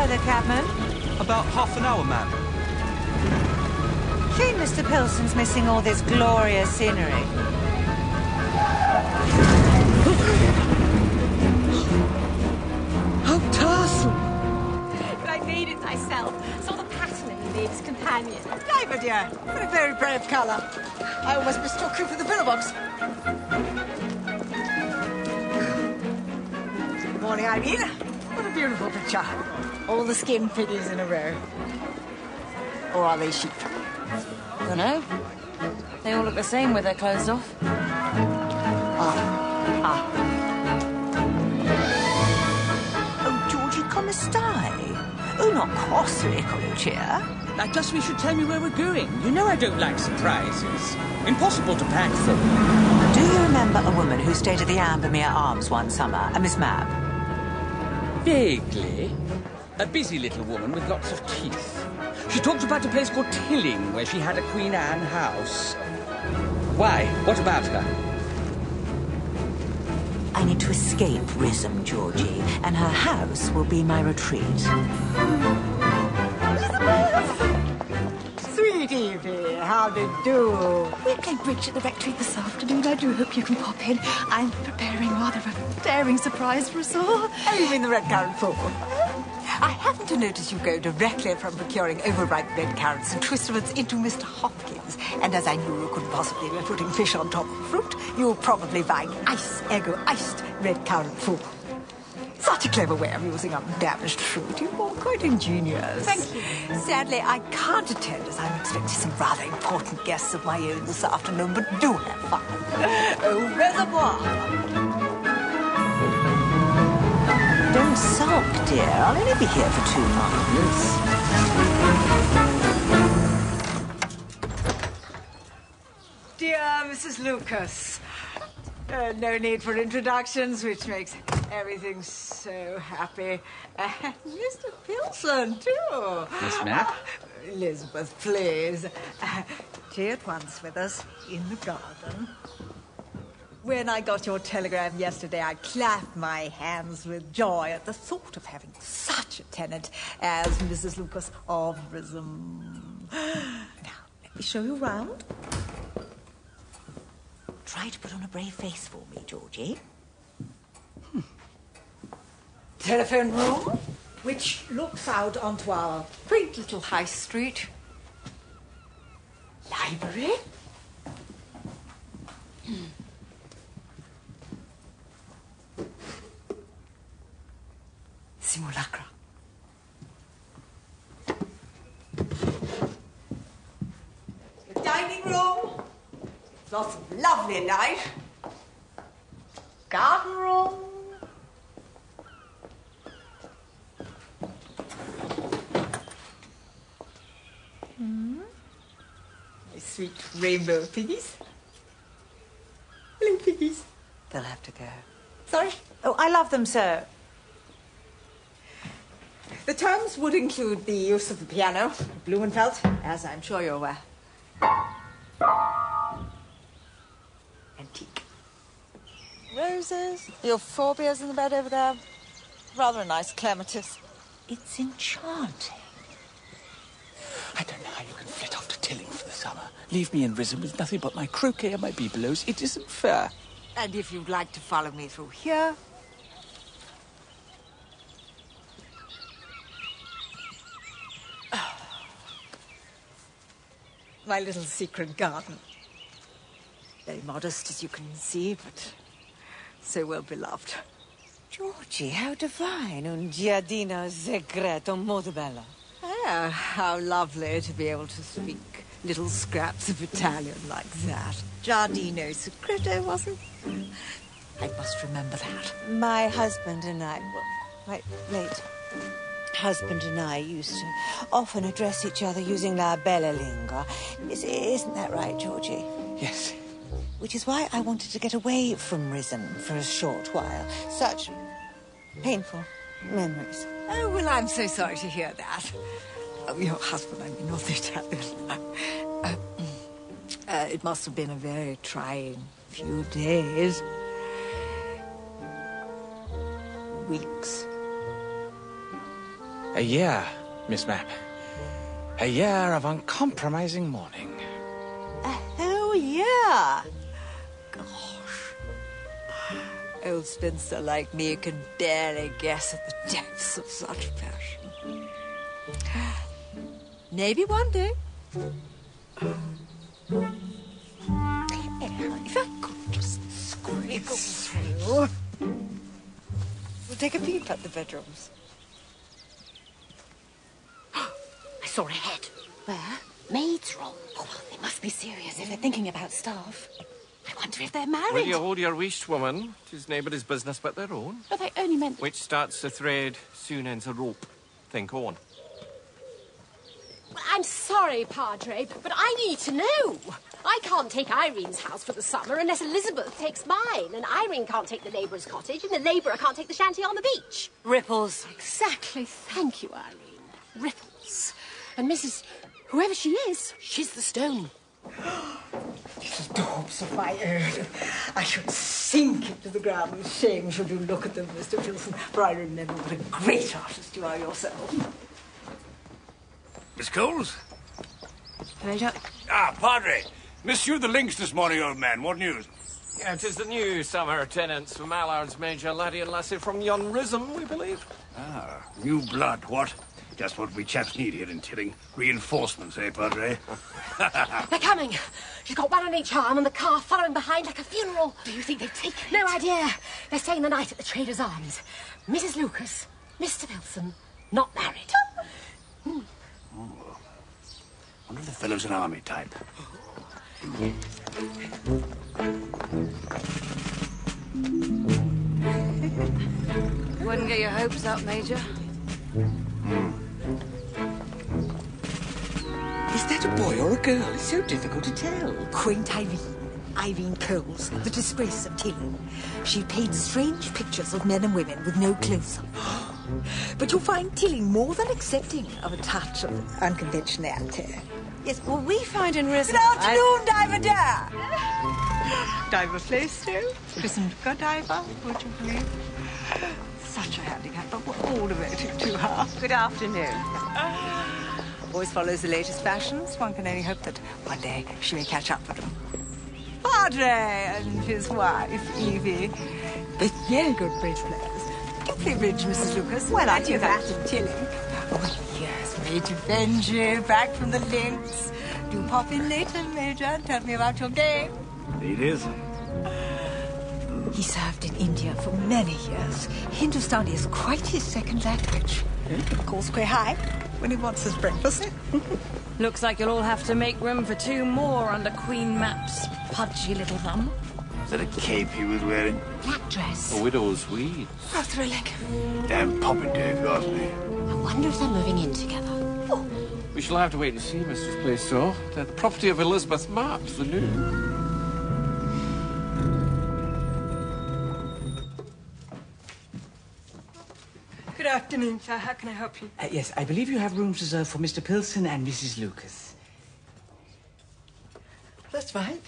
further, cabman? About half an hour, ma'am. Shame Mr. Pilson's missing all this glorious scenery. How tarsal! But I made it myself. Saw the pattern in the Dave's companion. David, dear, what a very brave colour. I almost mistook you for the pillowbox. Good morning, Irene. What a beautiful picture. All the skin figures in a row. Or are they sheep? Dunno. They all look the same with their clothes off. Oh, Georgie, come stai? Oh, not crossly, Lucia. I just wish you'd tell me where we're going. You know I don't like surprises. Impossible to pack for. Do you remember a woman who stayed at the Ambermere Arms one summer, a Miss Mapp? Vaguely. A busy little woman with lots of teeth. She talked about a place called Tilling, where she had a Queen Anne house. Why? What about her? I need to escape Rhythm, Georgie, and her house will be my retreat. Sweet Evie, how do you do? We're playing bridge at the rectory this afternoon. I do hope you can pop in. I'm preparing rather a daring surprise for us all. Oh, you mean the red currant fool? I happen to notice you go directly from procuring overripe red currants and twisterments into Mr. Hopkins. And as I knew you couldn't possibly be putting fish on top of fruit, you'll probably find iced red currant fool. Such a clever way of using undamaged fruit. You are quite ingenious. Thank you. Sadly, I can't attend as I'm expecting some rather important guests of my own this afternoon, but do have fun. Au reservoir. Don't sulk, dear. I'll only be here for 2 months. Dear Mrs. Lucas, no need for introductions, which makes everything so happy. Mr. Pilson, too. Miss Mapp? Elizabeth, please. Tea at once with us in the garden. When I got your telegram yesterday, I clapped my hands with joy at the thought of having such a tenant as Mrs. Lucas of Rhythm. Now, let me show you round. Try to put on a brave face for me, Georgie. Telephone room, which looks out onto our quaint little high street. Library. Simulacra. The dining room. Lots of lovely light. Garden room. My sweet rainbow piggies. Hello, piggies. They'll have to go. Sorry? Oh, I love them so. The terms would include the use of the piano, Blumenfeld, as I'm sure you're aware. Antique. Roses, euphorbias in the bed over there. Rather a nice clematis. It's enchanting. I don't know how you can flit off to Tilling for the summer. Leave me in Rhythm with nothing but my croquet and my bibelots. It isn't fair. And if you'd like to follow me through here... my little secret garden. Very modest, as you can see, but so well beloved. Georgie, how divine. Un giardino segreto molto bello. Ah, how lovely to be able to speak little scraps of Italian like that. Giardino segreto, wasn't it? I must remember that. My husband and I, well, my late husband and I used to often address each other using la bella lingua. Isn't that right, Georgie? Yes. Which is why I wanted to get away from Rhythm for a short while. Such painful memories. Oh, well, I'm so sorry to hear that. Oh, your husband, I mean, not the Italian. It must have been a very trying few days. Weeks. A year, Miss Mapp. A year of uncompromising mourning. A whole year? Gosh. Old spinster like me can barely guess at the depths of such passion. Maybe one day. If I could just squiggle through. We'll take a peep at the bedrooms. I saw a head. Where? Maid's room. Oh, well, they must be serious if they're thinking about staff. I wonder if they're married. Will you hold your wish, woman? 'Tis neighbours' business but their own. But I only meant... Which starts the thread, soon ends a rope. Think on. Well, I'm sorry, Padre, but I need to know. I can't take Irene's house for the summer unless Elizabeth takes mine, and Irene can't take the neighbour's cottage, and the labourer can't take the shanty on the beach. Ripples. Exactly. Thank you, Irene. Ripples. And Mrs. whoever she is, she's the stone. Little daubs of my own. I should sink into the ground with shame should you look at them, Mr. Wilson, for I remember what a great artist you are yourself. Miss Coles? Major. Ah, Padre. Missed you the links this morning, old man. What news? Yeah, 'tis the new summer tenants from Mallard's Major, laddie and lassie from yon Rism, we believe. Ah, new blood, what? Just what we chaps need here in Tilling. Reinforcements, eh, Padre? They're coming. She's got one on each arm and the car following behind like a funeral. Do you think they've taken... No idea. They're staying the night at the Trader's Arms. Mrs. Lucas, Mr. Wilson, not married. Wonder if the fellow's an army type. Wouldn't get your hopes up, Major. Is that a boy or a girl? It's so difficult to tell. Quaint Irene Coles, the disgrace of Tilling. She paints strange pictures of men and women with no clothes on. But you'll find Tilling more than accepting of a touch of unconventionality. Yes, well, we find in Rism... Good afternoon, Diver Dare! Diver Place, too. Christened Godiver, would you believe? Such a handicap, but we're all devoted to her. Good afternoon. Always follows the latest fashions. One can only hope that one day she may catch up with them. Padre and his wife, Evie. They're very good bridge players. Do you play bridge, Mrs. Lucas? Well, I do that in Tilling. Oh, yes, Major Benji, back from the links. Do pop in later, Major, and tell me about your game. It is. He served in India for many years. Hindustani is quite his second language. Of course, quite high when he wants his breakfast. Looks like you'll all have to make room for two more under Queen Mapp's pudgy little thumb. Is that a cape he was wearing? Black dress. A widow's weed. How thrilling. Damn popping day, if you ask me. I wonder if they're moving in together. Oh, We shall have to wait and see, Mistress Plaistow. They're the property of Elizabeth Mapp, the new. Good afternoon, sir. How can I help you? Yes, I believe you have rooms reserved for Mr. Pilson and Mrs. Lucas. That's right.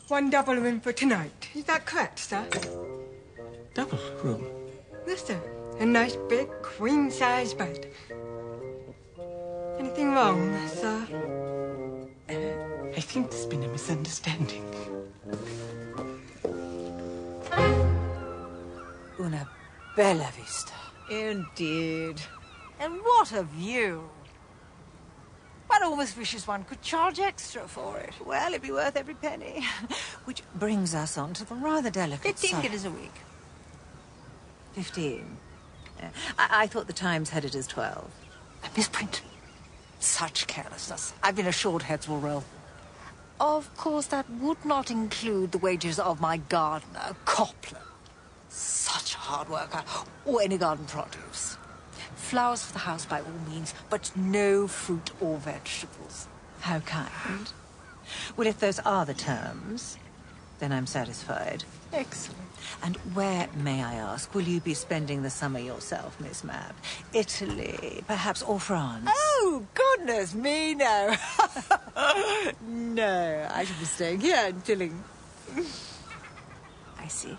One double room for tonight. Is that correct, sir? Double room? Yes, sir. A nice big queen-size bed. Anything wrong, sir? I think there's been a misunderstanding. Una bella vista. Indeed. And what a view. One almost wishes one could charge extra for it. Well, it'd be worth every penny. Which brings us on to the rather delicate 15 side. guineas a week. 15. I thought the Times had it as 12. A misprint. Such carelessness. I've been assured heads will roll. Of course, that would not include the wages of my gardener, Copland. Such a hard worker. Or any garden produce. Flowers for the house by all means, but no fruit or vegetables. How kind. Well, if those are the terms, then I'm satisfied. Excellent. And where, may I ask, will you be spending the summer yourself, Miss Mapp? Italy, perhaps, or France? Oh, goodness me, no. No, I should be staying here in Tilling. I see.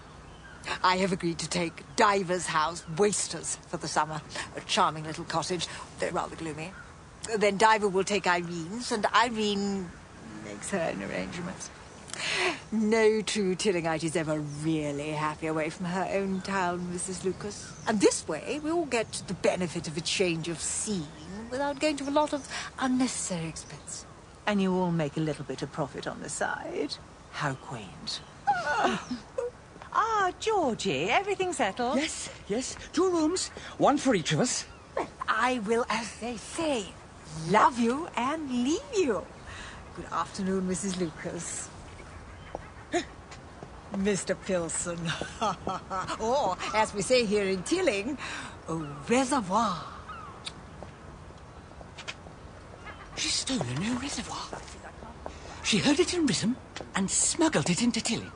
I have agreed to take Diver's house, Wasters, for the summer. A charming little cottage, though rather gloomy. Then Diver will take Irene's, and Irene makes her own arrangements. No true Tillingite is ever really happy away from her own town, Mrs. Lucas. And this way, we all get the benefit of a change of scene without going to a lot of unnecessary expense. And you all make a little bit of profit on the side. How quaint. Georgie, everything settled? Yes, yes. 2 rooms, 1 for each of us. Well, I will, as they say, love you and leave you. Good afternoon, Mrs. Lucas. Mr. Pilson. Or, as we say here in Tilling, a reservoir. She's stolen her reservoir. She heard it in Rissam and smuggled it into Tilling.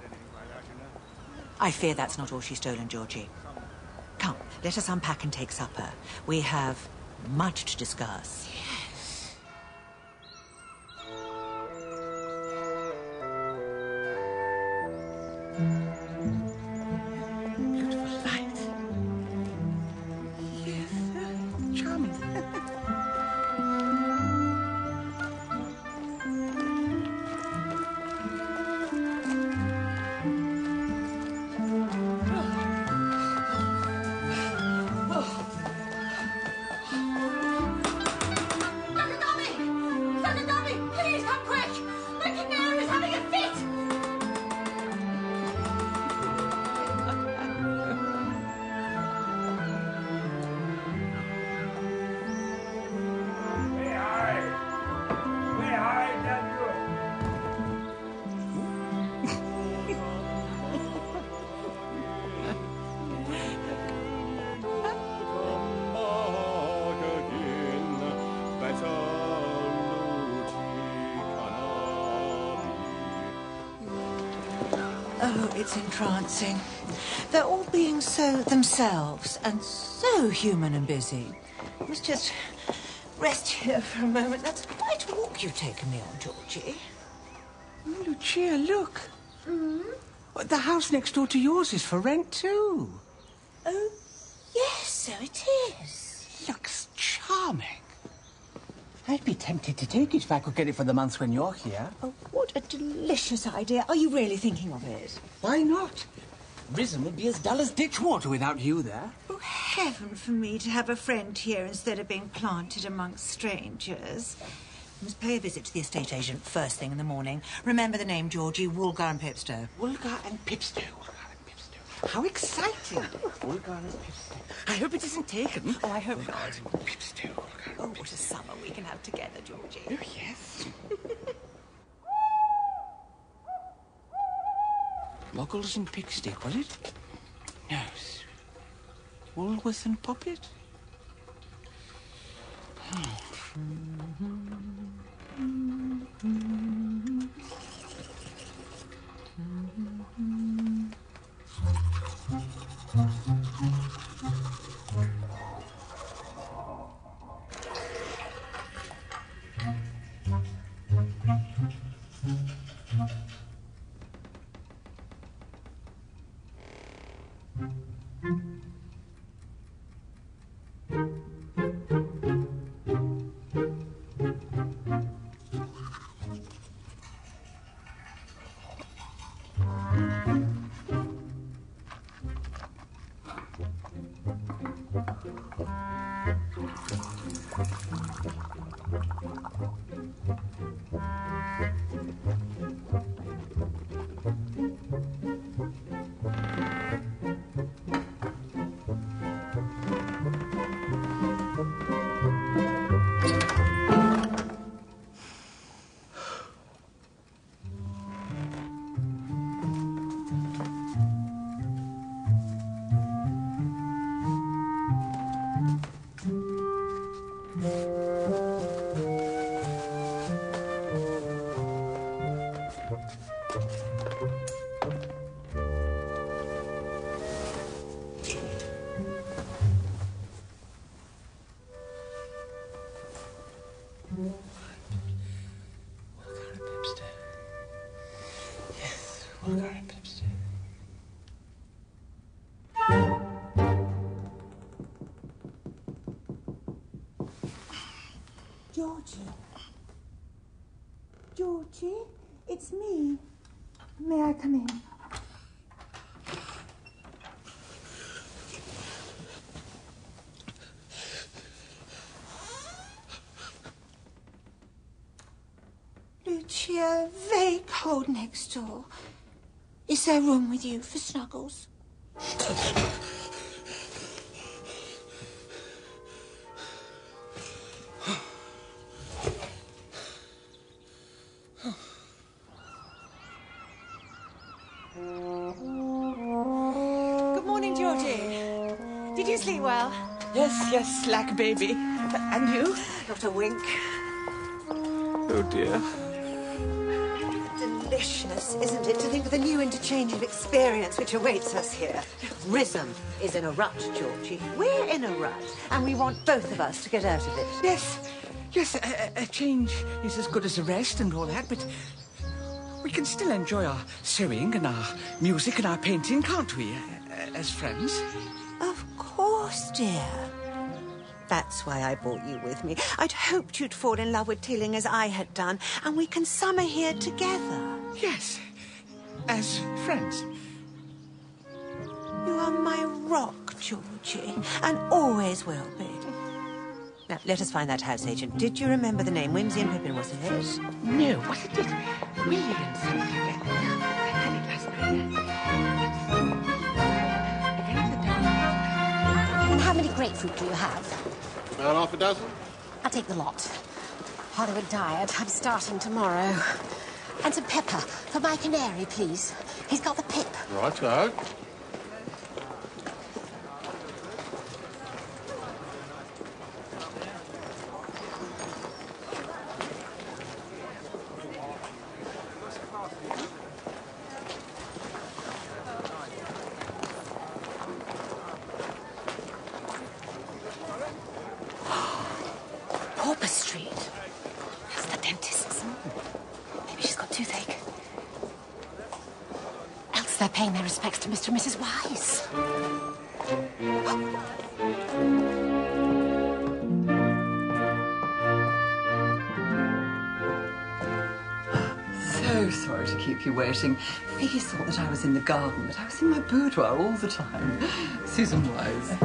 I fear that's not all she's stolen, Georgie. Come, let us unpack and take supper. We have much to discuss. Beautiful light. Yes, charming. Oh, it's entrancing. They're all being so themselves and so human and busy. I must just rest here for a moment. That's quite a walk you've taken me on, Georgie. Oh, Lucia, look. The house next door to yours is for rent, too. Oh, yes, so it is. Looks charming. I'd be tempted to take it if I could get it for the months when you're here. Oh, what a delicious idea. Are you really thinking of it? Why not? Rissam would be as dull as ditch water without you there. Oh, heaven for me to have a friend here instead of being planted amongst strangers. I must pay a visit to the estate agent first thing in the morning. Remember the name, Georgie, Woolgar and Pipstow. Woolgar and Pipstow. How exciting! Woolgar and Pipstow. I hope it isn't taken. Oh, I hope not. Pipstow. Oh, what a summer we can have together, Georgie. Oh, yes. Muggles and Pigstick, was it? No. Woolworth and Poppet? Georgie? Georgie, it's me. May I come in? Lucia, very cold next door. Is there room with you for snuggles? Good morning, Georgie. Did you sleep well? Yes, like a baby. And you? Not a wink. Oh, dear. Delicious, isn't it, to think of the new interchange of experience which awaits us here? Rhythm is in a rut, Georgie. We're in a rut, and we want both of us to get out of it. Yes, a change is as good as a rest and all that, but we can still enjoy our sewing and our music and our painting, can't we, as friends? Of course, dear. That's why I brought you with me. I'd hoped you'd fall in love with Tilling as I had done, and we can summer here together. Yes, as friends. You are my rock, Georgie, and always will be. Now, let us find that house agent. Did you remember the name? Whimsy and Pippin, wasn't it? No, wasn't it William something? I had it last night. And how many grapefruit do you have? About half a dozen. I'll take the lot. Hollywood diet. I'm starting tomorrow. And some pepper for my canary, please. He's got the pip. Righto. Street. That's the dentist's. Maybe she's got toothache. Else they're paying their respects to Mr. and Mrs. Wise. So sorry to keep you waiting. Piggy thought that I was in the garden, but I was in my boudoir all the time. Susan Wise.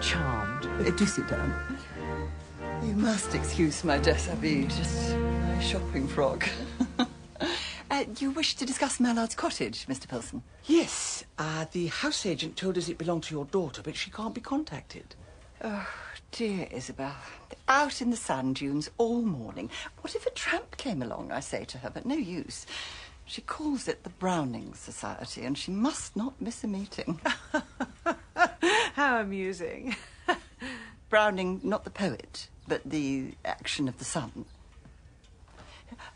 Charmed. Do sit down. You must excuse my déshabille, just my shopping frock. You wish to discuss Mallard's cottage, Mr. Pilson? Yes, the house agent told us it belonged to your daughter, but she can't be contacted. Oh, dear Isabel. Out in the sand dunes all morning. What if a tramp came along, I say to her, but no use. She calls it the Browning Society, and she must not miss a meeting. How amusing. Browning, not the poet, but the action of the sun.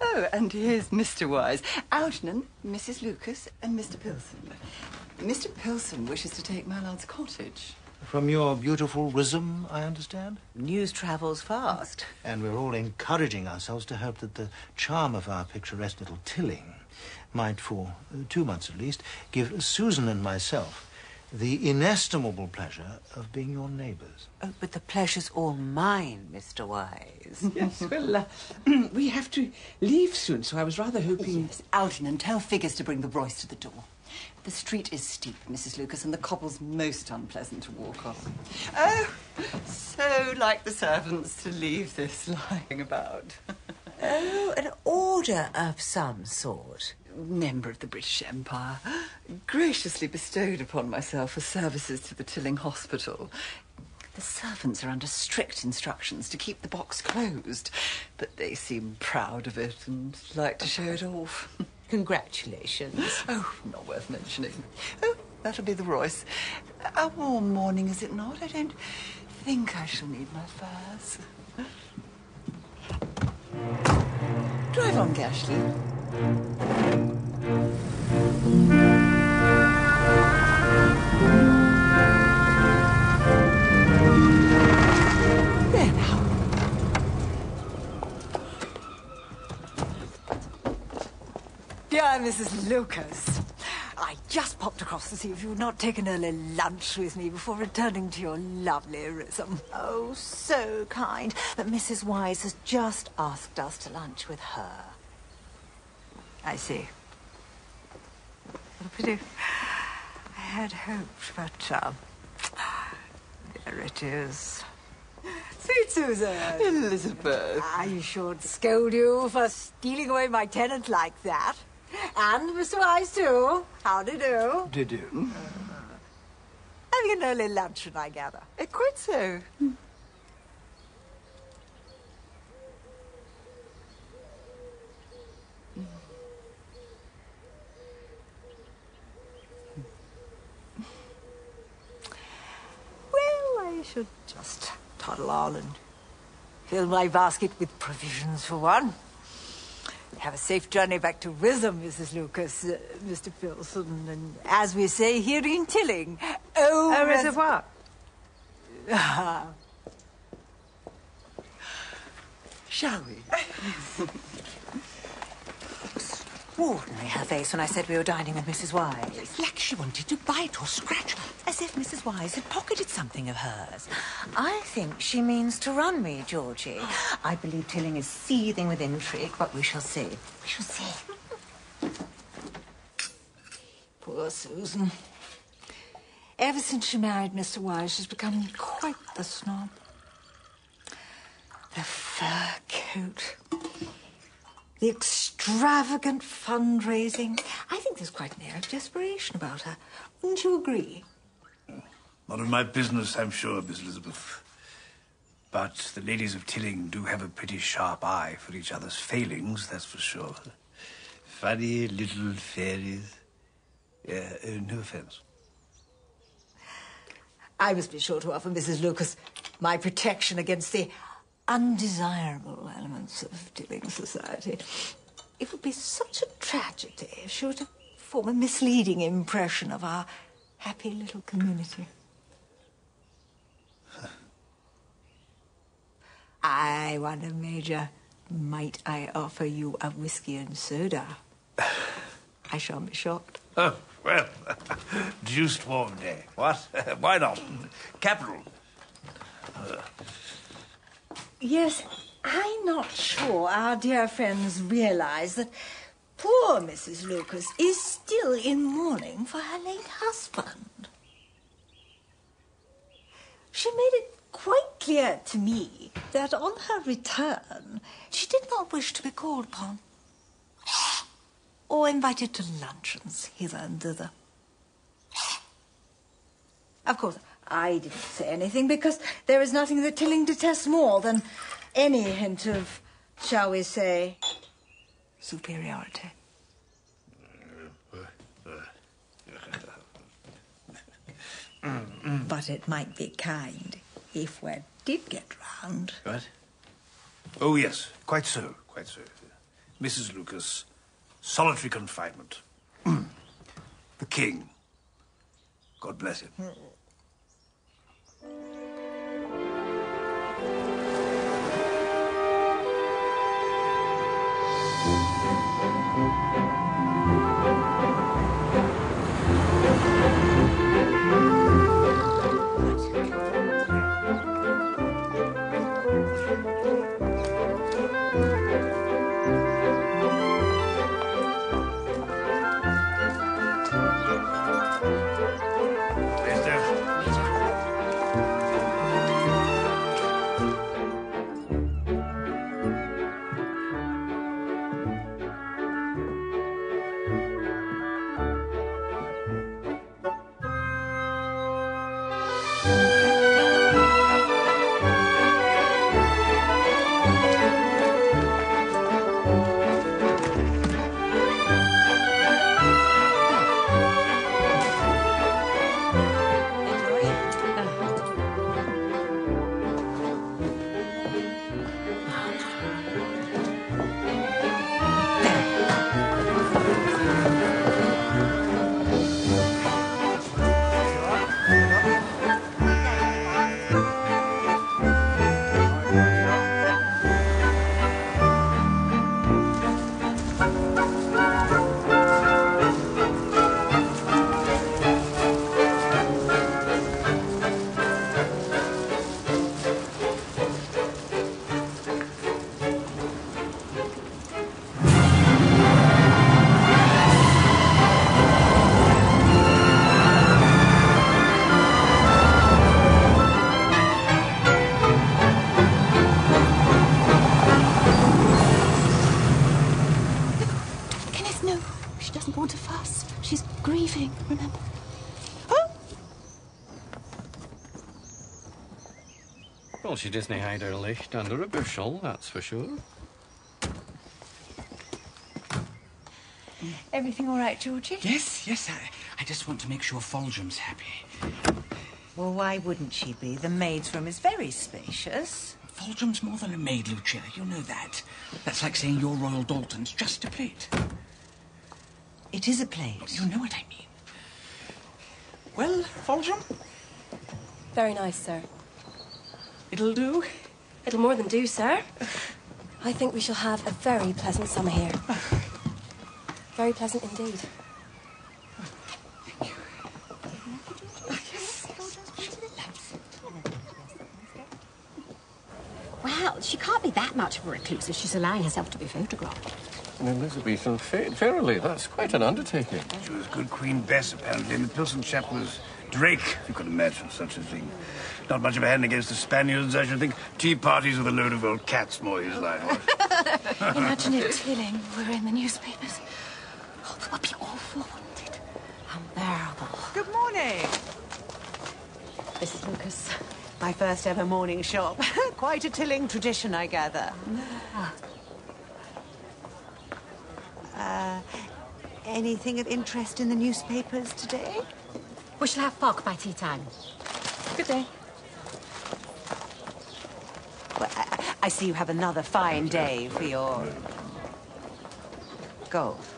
Oh, and here's Mr. Wise. Algernon, Mrs. Lucas, and Mr. Pilson. Mr. Pilson wishes to take Mallard's cottage. From your beautiful Rhythm, I understand? News travels fast. And we're all encouraging ourselves to hope that the charm of our picturesque little Tilling might, for 2 months at least, give Susan and myself the inestimable pleasure of being your neighbours. Oh, but the pleasure's all mine, Mr. Wise. Yes, well, we have to leave soon, so I was rather hoping... Yes, Algernon, tell Figgis to bring the Royce to the door. The street is steep, Mrs. Lucas, and the cobble's most unpleasant to walk on. Oh, so like the servants to leave this lying about. Oh, an order of some sort. Member of the British Empire, graciously bestowed upon myself for services to the Tilling Hospital. The servants are under strict instructions to keep the box closed, but they seem proud of it and like to show it off. Congratulations. Oh, not worth mentioning. Oh, that'll be the Royce. A warm morning, is it not? I don't think I shall need my furs. Drive on, Gashley. There now. Dear Mrs. Lucas, I just popped across to see if you would not take an early lunch with me before returning to your lovely rhythm. Oh, so kind. But Mrs. Wise has just asked us to lunch with her. I see. What a pity. I had hoped, but, there it is. Sweet Susan. Elizabeth. I should scold you for stealing away my tenant like that. And Mr. Wise, too. How do you do? Do do. Having an early luncheon, I gather. Quite so. Well, I should just toddle on and fill my basket with provisions for one. Have a safe journey back to Wisdom, Mrs. Lucas, Mr. Pilson, and as we say here in Tilling, au reservoir. Shall we? Extraordinary, her face, when I said we were dining with Mrs. Wise. Like she wanted to bite or scratch her. As if Mrs. Wise had pocketed something of hers. I think she means to run me, Georgie. I believe Tilling is seething with intrigue, but we shall see. We shall see. Poor Susan. Ever since she married Mr. Wise, she's become quite the snob. The fur coat. The extravagant fundraising. I think there's quite an air of desperation about her. Wouldn't you agree? Not in my business, I'm sure, Miss Elizabeth. But the ladies of Tilling do have a pretty sharp eye for each other's failings, that's for sure. Funny little fairies. No offense. I must be sure to offer Mrs. Lucas my protection against the undesirable elements of Tilling society. It would be such a tragedy if she were to form a misleading impression of our happy little community. I wonder, Major, might I offer you a whiskey and soda? I shan't be shocked. Oh, well, deuced warm day. What? Why not? Capital. Yes, I'm not sure our dear friends realise that poor Mrs. Lucas is still in mourning for her late husband. She made it quite clear to me that on her return she did not wish to be called upon or invited to luncheons hither and thither. Of course, I didn't say anything because there is nothing that Tilling detests more than any hint of, shall we say, superiority. But it might be kind if word did get round. What? Oh, yes, quite so, quite so. Mrs. Lucas, solitary confinement. The king. God bless him. Well, she doesn't hide her licht under a bushel, that's for sure. Everything all right, Georgie? Yes, yes. I just want to make sure Foljam's happy. Well, why wouldn't she be? The maid's room is very spacious. Foljam's more than a maid, Lucia. You know that. That's like saying your Royal Dalton's just a plate. It is a plate. You know what I mean. Well, Foljam? Very nice, sir. It'll do? It'll more than do, sir. I think we shall have a very pleasant summer here. Very pleasant indeed. Well, she can't be that much of a recluse if she's allowing herself to be photographed. An Elizabethan fete, verily, that's quite an undertaking. She was good Queen Bess, apparently, and the Pilsen chap was Drake, if you could imagine such a thing. Not much of a hand against the Spaniards, I should think. Tea parties with a load of old cats, more his line was. Imagine if Tilling were in the newspapers. Oh, it would be awful, wouldn't it? Unbearable. Good morning. Mrs. Lucas. My first ever morning shop. Quite a Tilling tradition, I gather. Anything of interest in the newspapers today? We shall have fog by tea time. Good day. Well, I see you have another fine day for your golf.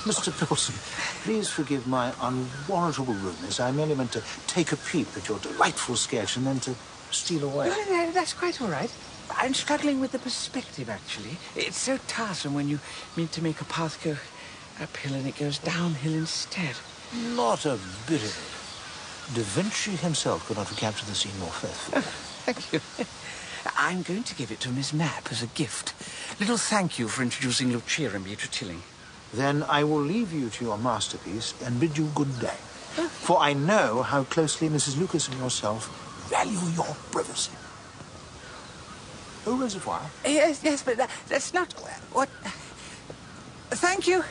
Mr. Dawson, please forgive my unwarrantable rudeness. I merely meant to take a peep at your delightful sketch and then to steal away. No, that's quite all right. I'm struggling with the perspective, actually. It's so tiresome when you mean to make a path go uphill and it goes downhill instead. Not a bit of it. Da Vinci himself could not have captured the scene more faithfully. Thank you. I'm going to give it to Miss Mapp as a gift. Little thank you for introducing Lucia and me to Tilling. Then I will leave you to your masterpiece and bid you good day. For I know how closely Mrs. Lucas and yourself value your privacy. Au reservoir. Yes, but that's not what... Thank you.